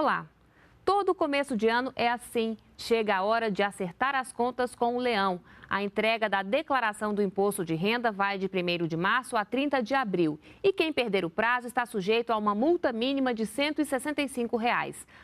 Olá! Todo começo de ano é assim. Chega a hora de acertar as contas com o leão. A entrega da declaração do imposto de renda vai de 1º de março a 30 de abril. E quem perder o prazo está sujeito a uma multa mínima de R$ 165.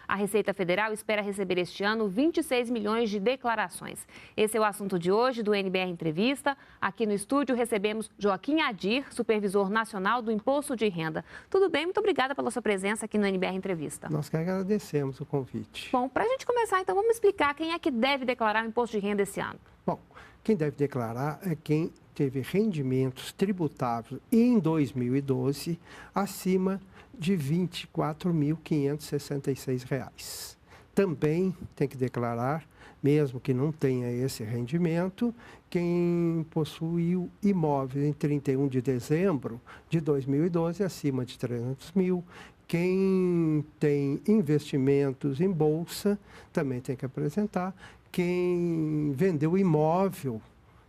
A Receita Federal espera receber este ano 26 milhões de declarações. Esse é o assunto de hoje do NBR Entrevista. Aqui no estúdio recebemos Joaquim Adir, supervisor nacional do Imposto de Renda. Tudo bem? Muito obrigada pela sua presença aqui no NBR Entrevista. Nós que agradecemos o convite. Bom, para a gente começar, então, vamos explicar quem é que deve declarar o imposto de renda esse ano. Bom, quem deve declarar é quem teve rendimentos tributáveis em 2012 acima de R$ 24.566. Também tem que declarar, mesmo que não tenha esse rendimento, quem possuiu imóveis em 31 de dezembro de 2012 acima de 300 mil. Quem tem investimentos em bolsa também tem que apresentar. Quem vendeu imóvel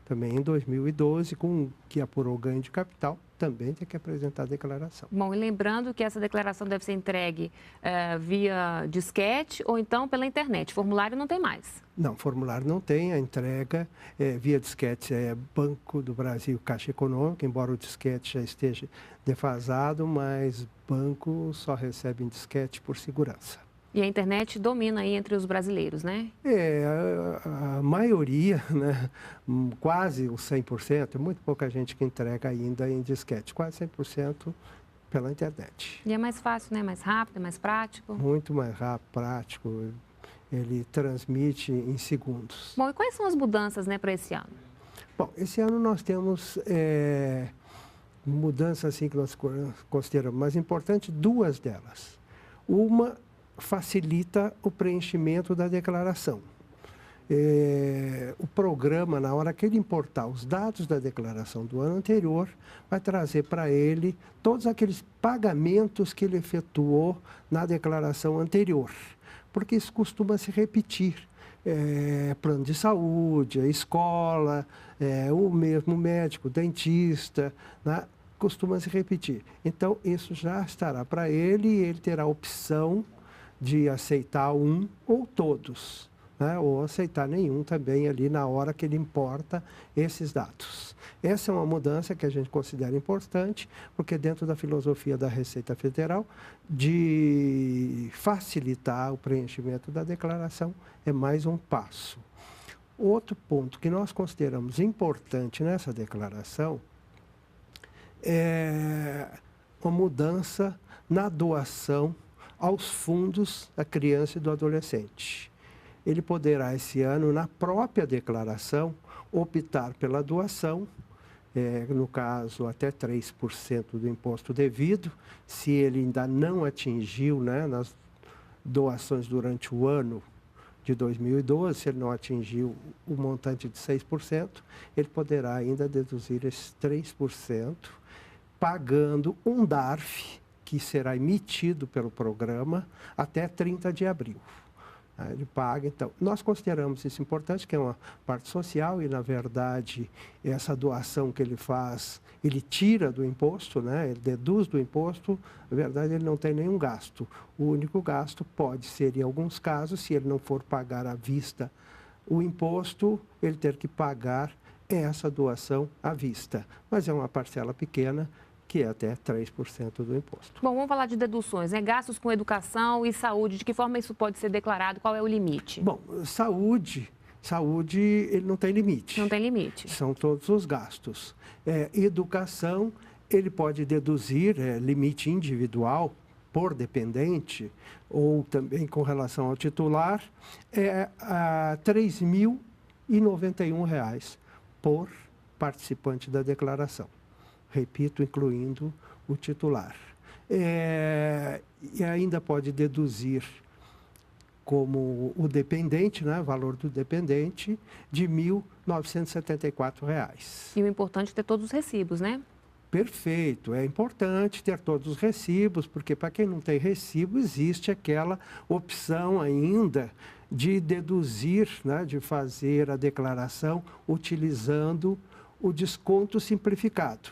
também em 2012, que apurou ganho de capital, também tem que apresentar a declaração. Bom, e lembrando que essa declaração deve ser entregue via disquete ou então pela internet. Formulário não tem mais. Não, formulário não tem. A entrega via disquete é Banco do Brasil, Caixa Econômica, embora o disquete já esteja defasado, mas banco só recebe em disquete por segurança. E a internet domina aí entre os brasileiros, né? A maioria, né, quase os 100%, muito pouca gente que entrega ainda em disquete, quase 100% pela internet. E é mais fácil, né? Mais rápido, mais prático? Muito mais rápido, prático, ele transmite em segundos. Bom, e quais são as mudanças, né, para esse ano? Bom, esse ano nós temos mudanças assim, que nós consideramos mais importantes, duas delas. Uma facilita o preenchimento da declaração. O programa, na hora que ele importar os dados da declaração do ano anterior, vai trazer para ele todos aqueles pagamentos que ele efetuou na declaração anterior, porque isso costuma se repetir. Plano de saúde, a escola, o mesmo médico, dentista, né? Costuma se repetir. Então, isso já estará para ele e ele terá a opção de aceitar um ou todos, né? Ou aceitar nenhum também ali na hora que ele importa esses dados. Essa é uma mudança que a gente considera importante, porque dentro da filosofia da Receita Federal, de facilitar o preenchimento da declaração, é mais um passo. Outro ponto que nós consideramos importante nessa declaração é uma mudança na doação aos fundos da criança e do adolescente. Ele poderá, esse ano, na própria declaração, optar pela doação, no caso, até 3% do imposto devido, se ele ainda não atingiu, né, nas doações durante o ano de 2012, se ele não atingiu o montante de 6%, ele poderá ainda deduzir esses 3%, pagando um DARF, que será emitido pelo programa até 30 de abril. Ele paga, então, nós consideramos isso importante, que é uma parte social e, na verdade, essa doação que ele faz, ele tira do imposto, né? Ele deduz do imposto, na verdade, ele não tem nenhum gasto. O único gasto pode ser, em alguns casos, se ele não for pagar à vista o imposto, ele ter que pagar essa doação à vista. Mas é uma parcela pequena, que é até 3% do imposto. Bom, vamos falar de deduções, né? Gastos com educação e saúde, de que forma isso pode ser declarado? Qual é o limite? Bom, saúde, ele não tem limite. Não tem limite. São todos os gastos. Educação, ele pode deduzir limite individual por dependente, ou também com relação ao titular, a R$ 3.091 por participante da declaração. Repito, incluindo o titular. E ainda pode deduzir como o dependente, né, valor do dependente, de R$ 1.974. E o importante é ter todos os recibos, né? Perfeito. É importante ter todos os recibos, porque para quem não tem recibo, existe aquela opção ainda de deduzir, né, de fazer a declaração utilizando o desconto simplificado,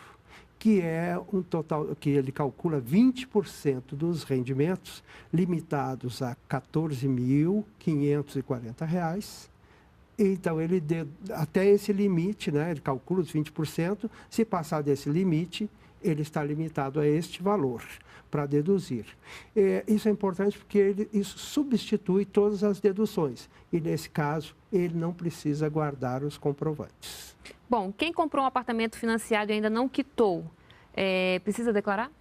que é um total, que ele calcula 20% dos rendimentos limitados a R$ 14.540. Então, até esse limite, né, ele calcula os 20%, se passar desse limite, ele está limitado a este valor para deduzir. Isso é importante porque isso substitui todas as deduções. E, nesse caso, ele não precisa guardar os comprovantes. Bom, quem comprou um apartamento financiado e ainda não quitou, precisa declarar?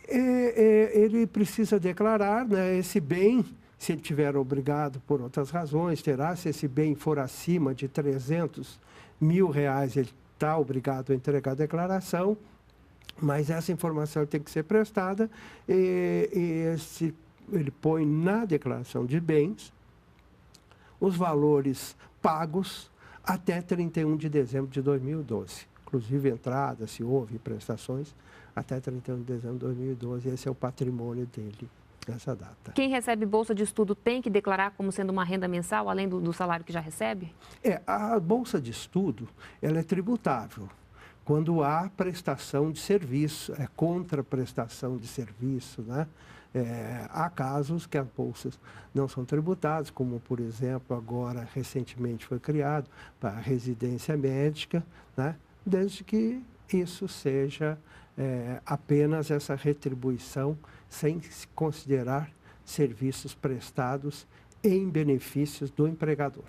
Ele precisa declarar, né, esse bem, se ele tiver obrigado por outras razões, terá. Se esse bem for acima de R$ 300 mil, ele está obrigado a entregar a declaração. Mas essa informação tem que ser prestada ele põe na declaração de bens os valores pagos até 31 de dezembro de 2012. Inclusive entradas, se houve prestações, até 31 de dezembro de 2012. Esse é o patrimônio dele nessa data. Quem recebe bolsa de estudo tem que declarar como sendo uma renda mensal, além do salário que já recebe? A bolsa de estudo, ela é tributável quando há prestação de serviço, contraprestação de serviço, né? Há casos que as bolsas não são tributadas, como, por exemplo, agora, recentemente foi criado para a residência médica, né? Desde que isso seja apenas essa retribuição, sem se considerar serviços prestados em benefícios do empregador.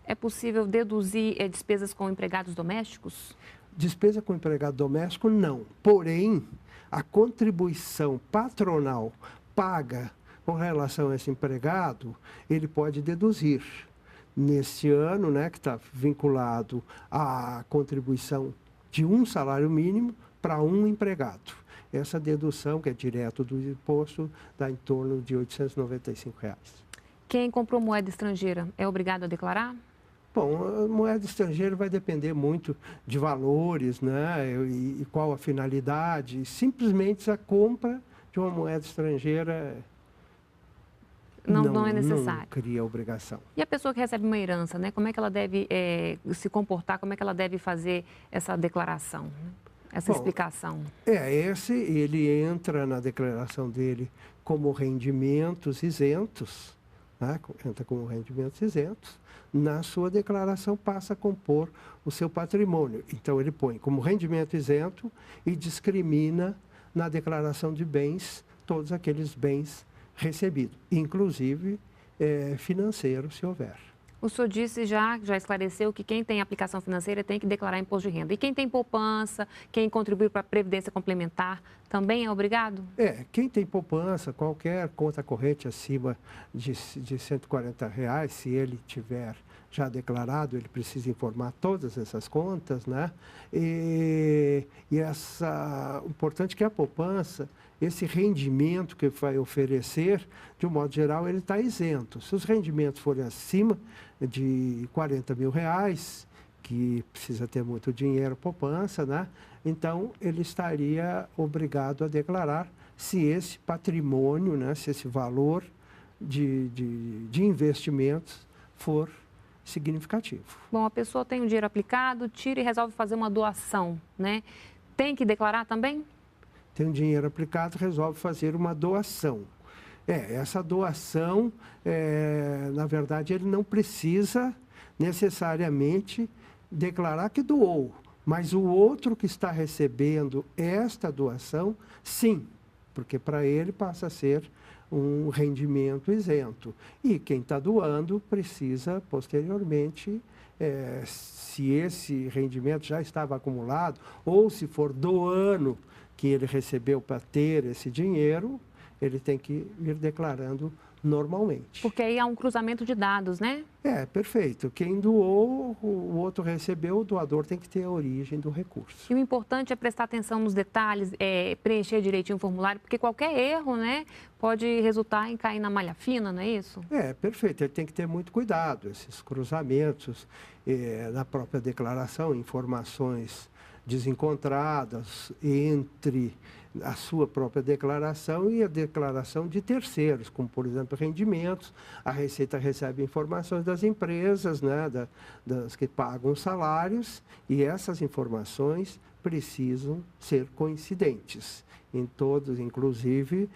É possível deduzir despesas com empregados domésticos? Despesa com empregado doméstico, não. Porém, a contribuição patronal paga com relação a esse empregado, ele pode deduzir. Neste ano, né, que está vinculado à contribuição de um salário mínimo para um empregado. Essa dedução, que é direto do imposto, dá em torno de R$ 895. Quem comprou moeda estrangeira é obrigado a declarar? Bom, a moeda estrangeira vai depender muito de valores, né, e qual a finalidade. Simplesmente a compra de uma moeda estrangeira não é necessário. Não cria obrigação. E a pessoa que recebe uma herança, né, como é que ela deve se comportar, como é que ela deve fazer essa declaração, né? Essa explicação? Ele entra na declaração dele como rendimentos isentos, né, entra como rendimentos isentos. Na sua declaração passa a compor o seu patrimônio. Então, ele põe como rendimento isento e discrimina na declaração de bens todos aqueles bens recebidos, inclusive financeiros, se houver. O senhor disse já esclareceu que quem tem aplicação financeira tem que declarar imposto de renda. E quem tem poupança, quem contribui para a Previdência Complementar, também é obrigado? Quem tem poupança, qualquer conta corrente acima de R$ 140, se ele tiver já declarado, ele precisa informar todas essas contas, né? O importante é que a poupança, esse rendimento que vai oferecer, de um modo geral, ele está isento. Se os rendimentos forem acima de R$ 40 mil, que precisa ter muito dinheiro, poupança, né? Então, ele estaria obrigado a declarar se esse patrimônio, né, se esse valor de investimentos for significativo. Bom, a pessoa tem o dinheiro aplicado, tira e resolve fazer uma doação, né? Tem que declarar também? Tem um dinheiro aplicado, resolve fazer uma doação. Essa doação, na verdade, ele não precisa necessariamente declarar que doou, mas o outro que está recebendo esta doação, sim, porque para ele passa a ser um rendimento isento. E quem está doando precisa, posteriormente, se esse rendimento já estava acumulado, ou se for do ano que ele recebeu para ter esse dinheiro, ele tem que ir declarando normalmente. Porque aí há um cruzamento de dados, né? Perfeito. Quem doou, o outro recebeu, o doador tem que ter a origem do recurso. E o importante é prestar atenção nos detalhes, preencher direitinho o formulário, porque qualquer erro, né, pode resultar em cair na malha fina, não é isso? Perfeito. Ele tem que ter muito cuidado. Esses cruzamentos na própria declaração, informações desencontradas entre a sua própria declaração e a declaração de terceiros, como, por exemplo, rendimentos. A Receita recebe informações das empresas, né, das que pagam salários, e essas informações precisam ser coincidentes em todos, inclusive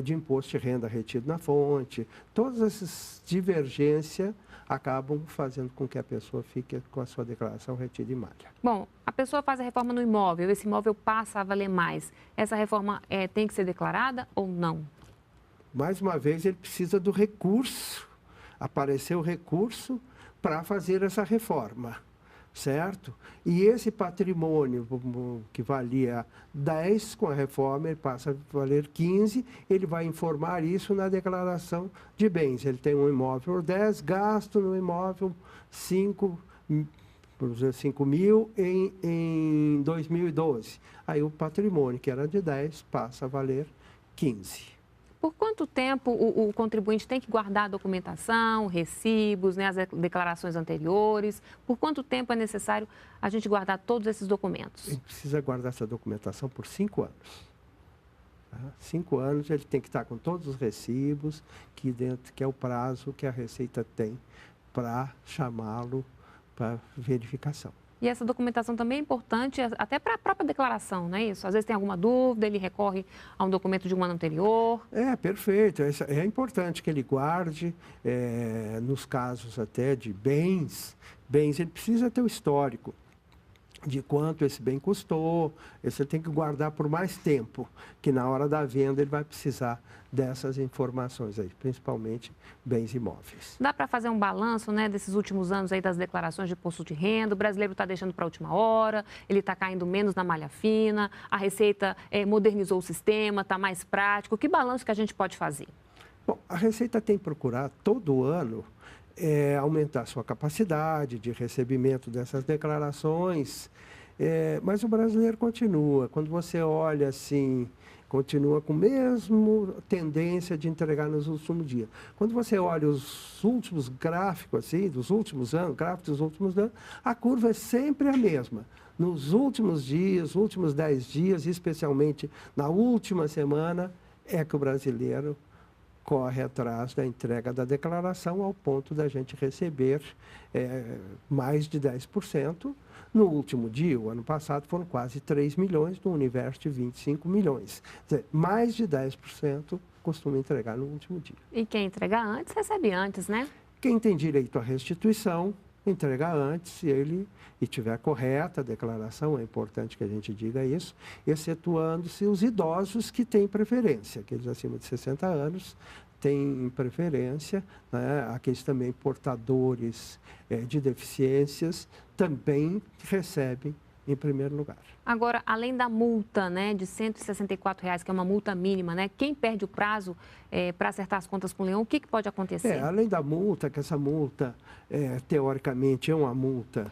de imposto de renda retido na fonte. Todas essas divergências acabam fazendo com que a pessoa fique com a sua declaração retida em malha. Bom, a pessoa faz a reforma no imóvel, esse imóvel passa a valer mais. Essa reforma tem que ser declarada ou não? Mais uma vez, ele precisa do recurso, aparecer o recurso para fazer essa reforma, certo? E esse patrimônio que valia 10 com a reforma, ele passa a valer 15, ele vai informar isso na declaração de bens. Ele tem um imóvel 10, gasto no imóvel 5 mil em 2012. Aí o patrimônio, que era de 10, passa a valer 15. Por quanto tempo o contribuinte tem que guardar a documentação, recibos, né, as declarações anteriores? Por quanto tempo é necessário a gente guardar todos esses documentos? Ele precisa guardar essa documentação por 5 anos. 5 anos ele tem que estar com todos os recibos, que é o prazo que a Receita tem para chamá-lo para verificação. E essa documentação também é importante até para a própria declaração, não é isso? Às vezes tem alguma dúvida, ele recorre a um documento de um ano anterior. Perfeito. É importante que ele guarde, nos casos até de bens, ele precisa ter o histórico de quanto esse bem custou. Você tem que guardar por mais tempo, que na hora da venda ele vai precisar dessas informações aí, principalmente bens imóveis. Dá para fazer um balanço, né, desses últimos anos aí das declarações de imposto de renda? O brasileiro está deixando para a última hora, ele está caindo menos na malha fina, a Receita modernizou o sistema, está mais prático. Que balanço que a gente pode fazer? Bom, a Receita tem procurado todo ano aumentar sua capacidade de recebimento dessas declarações, mas o brasileiro continua. Quando você olha assim, continua com a mesma tendência de entregar nos últimos dias. Quando você olha os últimos gráficos assim, dos últimos anos, a curva é sempre a mesma. Nos últimos dias, últimos 10 dias, especialmente na última semana, é que o brasileiro corre atrás da entrega da declaração ao ponto da gente receber mais de 10%. No último dia, o ano passado, foram quase 3 milhões, no universo de 25 milhões. Quer dizer, mais de 10% costuma entregar no último dia. E quem entregar antes, recebe antes, né? Quem tem direito à restituição, entrega antes, se ele tiver correta a declaração, é importante que a gente diga isso, excetuando-se os idosos que têm preferência, aqueles acima de 60 anos têm preferência, né? Aqueles também portadores de deficiências também recebem em primeiro lugar. Agora, além da multa, né, de R$ 164,00, que é uma multa mínima, né, quem perde o prazo para acertar as contas com o leão, o que pode acontecer? Além da multa, que essa multa, teoricamente, é uma multa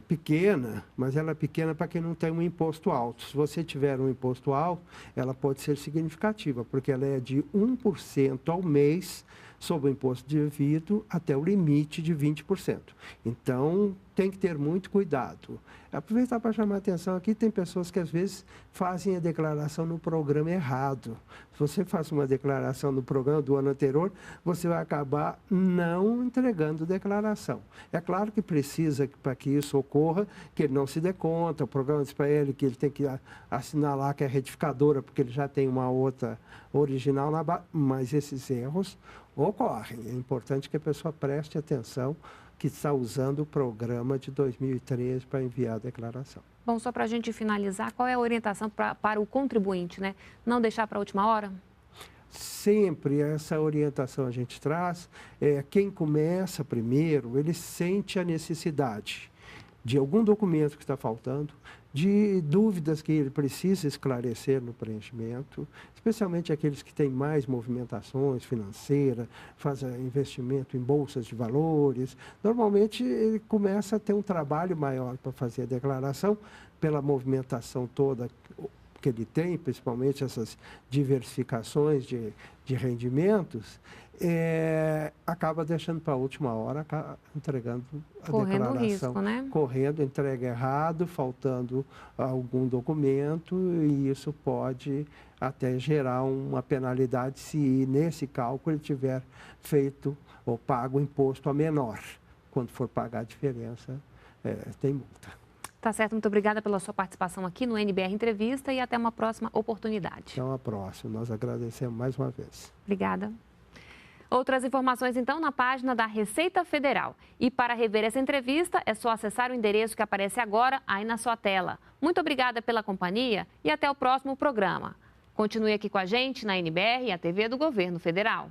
pequena, mas ela é pequena para quem não tem um imposto alto. Se você tiver um imposto alto, ela pode ser significativa, porque ela é de 1% ao mês sobre o imposto devido até o limite de 20%. Então, tem que ter muito cuidado. Aproveitar para chamar a atenção aqui, tem pessoas que às vezes fazem a declaração no programa errado. Se você faz uma declaração no programa do ano anterior, você vai acabar não entregando declaração. É claro que precisa, para que isso ocorra, que ele não se dê conta, o programa diz para ele que ele tem que assinalar que é retificadora, porque ele já tem uma outra original na base, mas esses erros ocorrem. É importante que a pessoa preste atenção que está usando o programa de 2013 para enviar a declaração. Bom, só para a gente finalizar, qual é a orientação para o contribuinte, né? Não deixar para a última hora? Sempre essa orientação a gente traz. Quem começa primeiro, ele sente a necessidade de algum documento que está faltando, de dúvidas que ele precisa esclarecer no preenchimento, especialmente aqueles que têm mais movimentações financeiras, fazem investimento em bolsas de valores. Normalmente, ele começa a ter um trabalho maior para fazer a declaração, pela movimentação toda que ele tem, principalmente essas diversificações de rendimentos, acaba deixando para a última hora, entregando a declaração. Risco, né? Correndo, entrega errado, faltando algum documento, e isso pode até gerar uma penalidade se, nesse cálculo, ele tiver feito ou pago o imposto a menor. Quando for pagar a diferença, tem multa. Tá certo, muito obrigada pela sua participação aqui no NBR Entrevista e até uma próxima oportunidade. Até uma próxima. Nós agradecemos mais uma vez. Obrigada. Outras informações, então, na página da Receita Federal. E para rever essa entrevista, é só acessar o endereço que aparece agora aí na sua tela. Muito obrigada pela companhia e até o próximo programa. Continue aqui com a gente na NBR e a TV do Governo Federal.